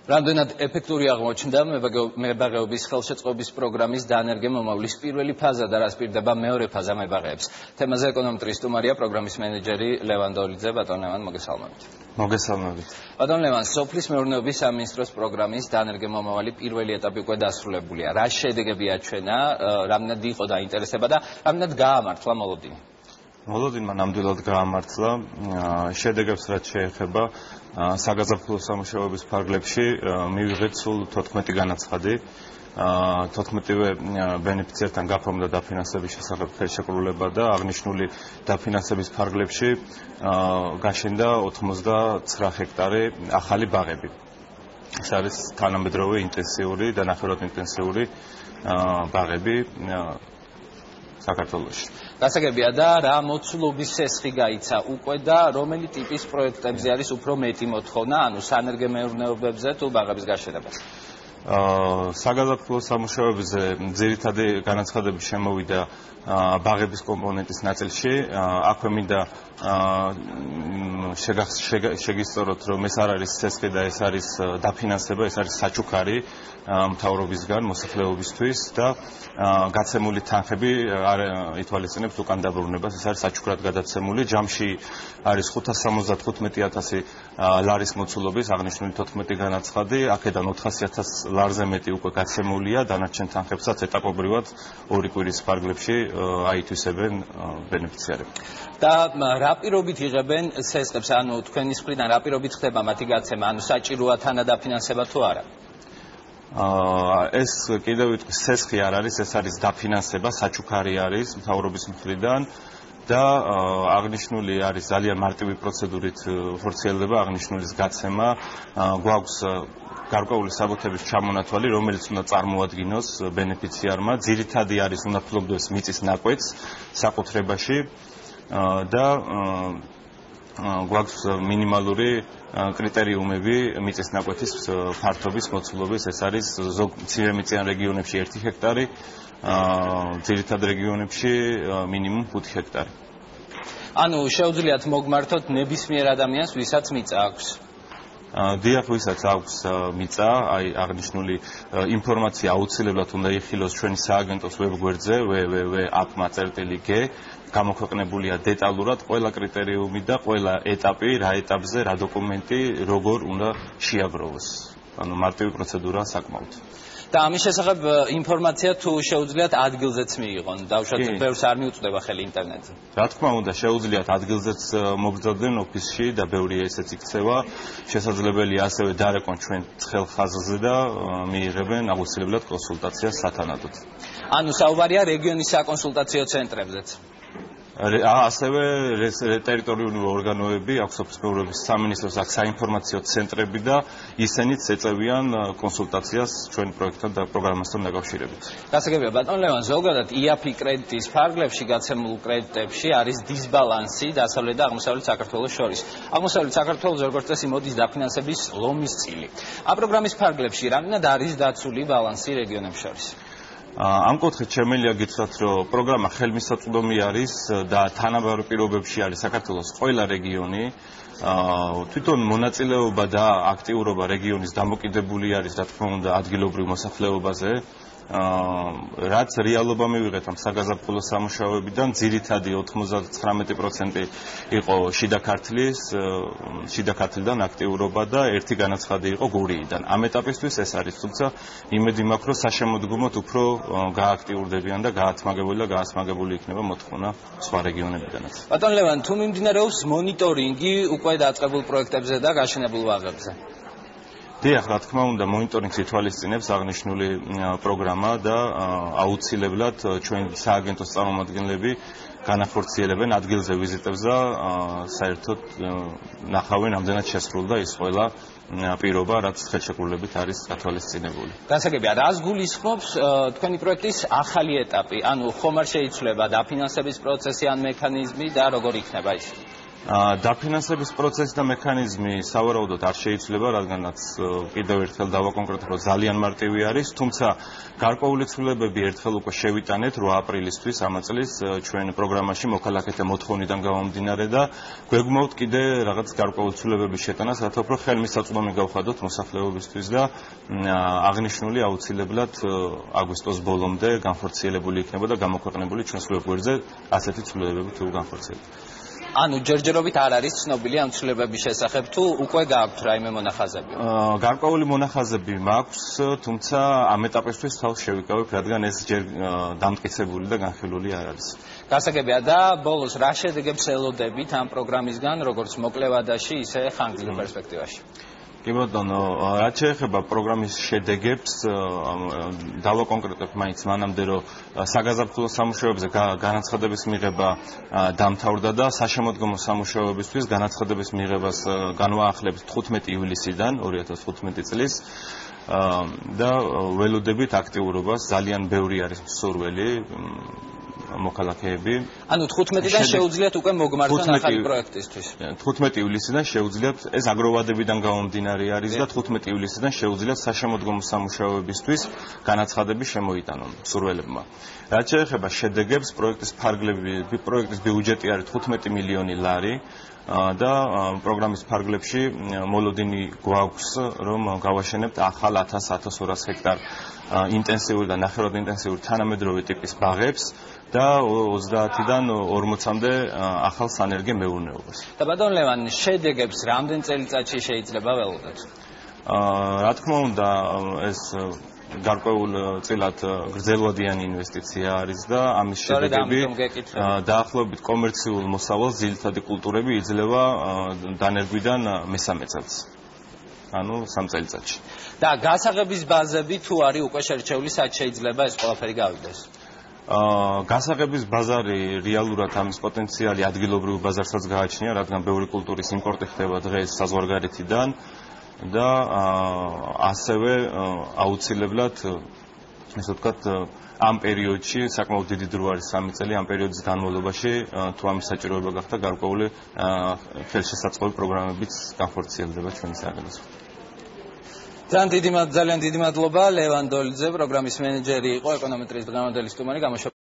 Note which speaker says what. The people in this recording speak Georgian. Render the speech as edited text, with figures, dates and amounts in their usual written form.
Speaker 1: რამდენად ეფექტური აღმოჩნდა მებაღეობის ხელშეწყობის პროგრამის დანერგე მომავლის პირველი ფაზა და რას პირდება მეორე ფაზა მებაღეებს. თემაზე ეკონომისტრი სტუმარია პროგრამის მენეჯერი ლევან დოლიძე. ბატონ ლევან, მოგესალმებით.
Speaker 2: მოგესალმებით.
Speaker 1: ბატონ ლევან, სოფლის მეურნეობის სამინისტროს პროგრამის დანერგე მომავალი პირველი ეტაპი უკვე დასრულებულია. რა შედეგები აჩვენა, რამდენად იყო დაინტერესება და რამდენად გაამართლა მოლოდინი?
Speaker 2: მოლოდინმა ნამდვილად გაამართლა. შედეგებს რაც შეეხება საგაზაფხულო სამუშაოების ფარგლებში მივიღეთ სულ 14 განაცხადი. 14-ვე ბენეფიციართან გაფორმდა დაფინანსების შესახებ ხელშეკრულება და აღნიშნული დაფინანსების ფარგლებში გაშენდა 89 ჰექტარი ახალი ბაღები. ეს არის თანამედროვე ინტენსიური და ნახევრად ინტენსიური ბაღები საქართველოში.
Speaker 1: გასაგებია და რა მოცულობის სესხი გაიცა უკვე და რომელი ტიპის პროექტებზე არის უფრო მეტი მოთხოვნა, ანუ სანერგე მეურნეობებზე თუ ბაღების გაშენებას?
Speaker 2: საგაზაფხულო სამუშაოებზე ძირითადი განაცხადები შემოვიდა ბაღების კომპონენტის ნაწილში. აქვე მინდა შეგისწოროთ, რომ ეს არ არის სესხი და ეს არის დაფინანსება, ეს არის საჩუქარი მთავრობისგან მოსახლეობისთვის და გაცემული თანხები არ ითვალისწინებს უკან დაბრუნებას. ეს არის საჩუქრად გადაცემული. ჯამში არის 575,000 ლარის მოცულობის აღნიშნული 14 განაცხადი. აქედან 400,000 ლარზე მეტი უკვე გაცემულია. დანარჩენ თანხებსაც ეტაპობრივად 2 კვირის ფარგლებში აითვისებენ ბენეფიციარები.
Speaker 1: და რა პირობით იღებენ სესხებს, ანუ თქვენი მხრიდან რა პირობით ხდება მათი გაცემა, ანუ საჭიროა თანადაფინანსება თუ არა?
Speaker 2: ეს კიდევ ვიტყვი, სესხი არ არის, ეს არის დაფინანსება, საჩუქარი არის მთავრობის მხრიდან და აღნიშნული არის ძალიან მარტივი პროცედურით ხორციელდება აღნიშნულის გაცემა. გვაქვს გარკვეული საბუთების ჩამონათვალი, რომელიც უნდა წარმოადგინოს ბენეფიციარმა. ძირითადი არის უნდა ფლობდეს მიწის ნაკვეთს საკუთრებაში და გვაქვს მინიმალური კრიტერიუმები მიწის ნაკვეთის ფართობის მოცულობის. ეს არის მცირემიწიან რეგიონებში 1 ჰექტარი, ძირითად რეგიონებში მინიმუმ 5 ჰექტარი.
Speaker 1: ანუ შეუძლიათ მოგმართოთ ნებისმიერ ადამიანს, ვისაც მიწა აქვს?
Speaker 2: დიახ, ვისაც აქვს მიწა, აი აღნიშნული ინფორმაცია აუცილებლად უნდა იხილოს ჩვენი სააგენტოს ვებგვერდზე www.ap.ge. გამოქვეყნებულია დეტალურად ყველა კრიტერიუმი და ყველა ეტაპი, რა ეტაპზე, რა დოკუმენტი, როგორ უნდა შეაგროვოს. ანუ მარტივი პროცედურაა საკმაოდ.
Speaker 1: და ამის შესახებ ინფორმაცია თუ შეუძლიათ ადგილზეც მიიღონ, დავუშვათ ბევრს არ მიუწვდება ხელი ინტერნეტზე.
Speaker 2: რა თქმა უნდა, შეუძლიათ ადგილზეც მოგრძადდნენ ოფისში და ბევრია ესეც იქცევა. შესაძლებელია ასევე დარეკონ ჩვენ ცხელ ხაზზე და მიიღებენ აუცილებლად კონსულტაციას სათანადოდ.
Speaker 1: ანუ საუბარია რეგიონის საკონსულტაციო ცენტრებზეც.
Speaker 2: ასევე ტერიტორიული ორგანოები აქვს სოფლის მეურნეობის სამინისტროს აქვს საინფორმაციო ცენტრები და ისინიც ეწევიან კონსულტაციას ჩვენ პროექტთან და პროგრამასთან დაკავშირებით.
Speaker 1: გასაგებია, ბატონ ლევან, ზოგადად IAP კრედიტის ფარგლებში გაცემულ კრედიტებში არის დისბალანსი დასავლეთ და აღმოსავლეთ საქართველოს შორის. აღმოსავლეთ საქართველოს როგორც წესი მოდის დაფინანსების ლომის წილი. ამ პროგრამის ფარგლებში რამდენად არის დაცული ბალანსი რეგიონებს შორის?
Speaker 2: ამ კუთხით შემიძლია გითხრათ, რომ პროგრამა ხელმისაწვდომი არის და თანაბარ პირობებში არის საქართველოს ყველა რეგიონი. თვითონ მონაწილეობა და აქტიურობა რეგიონის დამოკიდებული არის, რა თქმა უნდა, ადგილობრივ მოსახლეობაზე. რაც რეალობა მივიღეთ ამ საგაზაფხულო სამუშაოებიდან, ძირითადი 99% იყო შიდა ქართლიდან აქტიურობა და ერთი განაცხადი იყო გურიიდან. ამ ეტაპისთვის ეს არის, თუმცა იმედი მაქვს, რომ საშემოდგომოდ უფრო გააქტიურდებიან და გაასმაგებული იქნება მოთხოვნა სხვა რეგიონებიდანაც.
Speaker 1: ბატონ ლევან, თუ მიმდინარეობს მონიტორინგი უკვე დაწყებულ პროექტებზე და გაშენებულ ბაღებზე?
Speaker 2: დიახ, რა თქმა უნდა, მონიტორინგს ითვალისწინებს აღნიშნული პროგრამა და აუცილებლად ჩვენ სააგენტოს წარმომადგენლები განახორციელებენ ადგილზე ვიზიტებს და საერთოდ ნახავენ, რამდენად შესრულდა ის ყველა პირობა, რაც ხელშეკრულებით არის გათვალისწინებული.
Speaker 1: გასაგებია, რას გულისხმობს თქვენი პროექტის ახალი ეტაპი? ანუ ხომ არ შეიცვლება დაფინანსების პროცესი ან მექანიზმი და როგორ იქნება ის?
Speaker 2: დაფინანსების პროცესი და მექანიზმი სავარაუდოდ არ შეიცვლება, რადგანაც კიდევ ერთხელ დავაკონკრეტებ, რომ ძალიან მარტივი არის, თუმცა გარკვეული ცვლილებები ერთხელ უკვე შევიტანეთ 8 აპრილისთვის ამ წლის ჩვენ პროგრამაში მოქალაქეთა მოთხოვნიდან გამომდინარე და გვეგმავთ კიდე რაღაც გარკვეული ცვლილებების შეტანა, რათა უფრო ხელმისაწვდომი გავხადოთ მოსახლეობისთვის და აღნიშნული აუცილებლად აგვისტოს ბოლომდე განხორციელებული იქნება და გამოქვეყნებული ჩვენს ვებგვერდზე ასეთი ცვლილებები თუ განხორციელდება.
Speaker 1: ანუ ჯერჯერობით არ არის ცნობილი ამ ცვლილებების შესახებ თუ უკვე გააქვთ რაიმე მონახაზები?
Speaker 2: გარკვეული მონახაზები მაქვს, თუმცა ამ ეტაპისთვის თავს შევიკავებ, რადგან ეს ჯერ დამტკიცებული და განხილული არ არის.
Speaker 1: გასაგებია და ბოლოს რა შედეგებს ელოდებით ამ პროგრამისგან, როგორც მოკლევადაში, ისე ხანგრძლივ პერსპექტივაში?
Speaker 2: კი ბატონო, რაც შეეხება პროგრამის შედეგებს, დავაკონკრეტებ მაინც მანამდე, რომ საგაზაფხულო სამუშაოებზე განაცხადების მიღება დამთავრდა და საშემოდგომო სამუშაოებისთვის განაცხადების მიღებას განვაახლებთ 15 ივლისიდან 2015 წლის და ველოდებით აქტიურობას, ძალიან ბევრი არის მსურველი მოქალაქეები.
Speaker 1: ანუ 15-დან შეუძლიათ უკვე მოგმართონ ახალი პროექტისთვის.
Speaker 2: 15 ივლისიდან შეუძლიათ, ეს აგროვადებიდან გამომდინარე არის და 15 ივლისიდან შეუძლიათ საშემოდგომო სამუშაოებისთვის განაცხადები შემოიტანონ მსურველებმა. რაც შეეხება შედეგებს, პროექტის ბიუჯეტი არის 15 მილიონი ლარი და პროგრამის ფარგლებში მოლოდინი გვაქვს, რომ გავაშენებთ ახალ 1000-1200 ჰექტარ ინტენსიური და ნახევრად ინტენსიური თანამედროვე ტიპის ბაღებს და 30-დან 40-მდე ახალ სანერგე მეურნეობას.
Speaker 1: და ბატონ ლევან, შედეგებს რამდენ წელიწადში შეიძლება ველოდოთ?
Speaker 2: რა თქმა უნდა, ეს გარკვეულწილად გრძელვადიანი ინვესტიცია არის და ამის შედეგები დაახლოებით კომერციულ მოსავალს ძირითადი კულტურები იძლევა დანერგვიდან მესამე წელს. ანუ 3 წელიწადში.
Speaker 1: და გასაღების ბაზები თუ არის უკვე შერჩეული, სად შეიძლება ეს ყველაფერი გავიდეს?
Speaker 2: გასაღების ბაზარი რეალურად ამის პოტენციალი ადგილობრივ ბაზარსაც გააჩნია, რადგან ბევრი კულტურის იმპორტი ხდება დღეს საზღვარგარეთიდან და ასევე აუცილებლად ესე ვთქვათ ამ პერიოდში საკმაოდ დიდი დრო არის 3 წელი ამ პერიოდის განმავლობაში თუ ამის საჭიროება გახდა გარკვეული ხელშესაწყობი პროგრამებიც განხორციელდება ჩვენი სააგენტოს.
Speaker 1: ძალიან დიდი მადლობა ლევან დოლიძე, პროგრამის მენეჯერი იყო ეკონომეტრის დღევანდელი სტუმარი.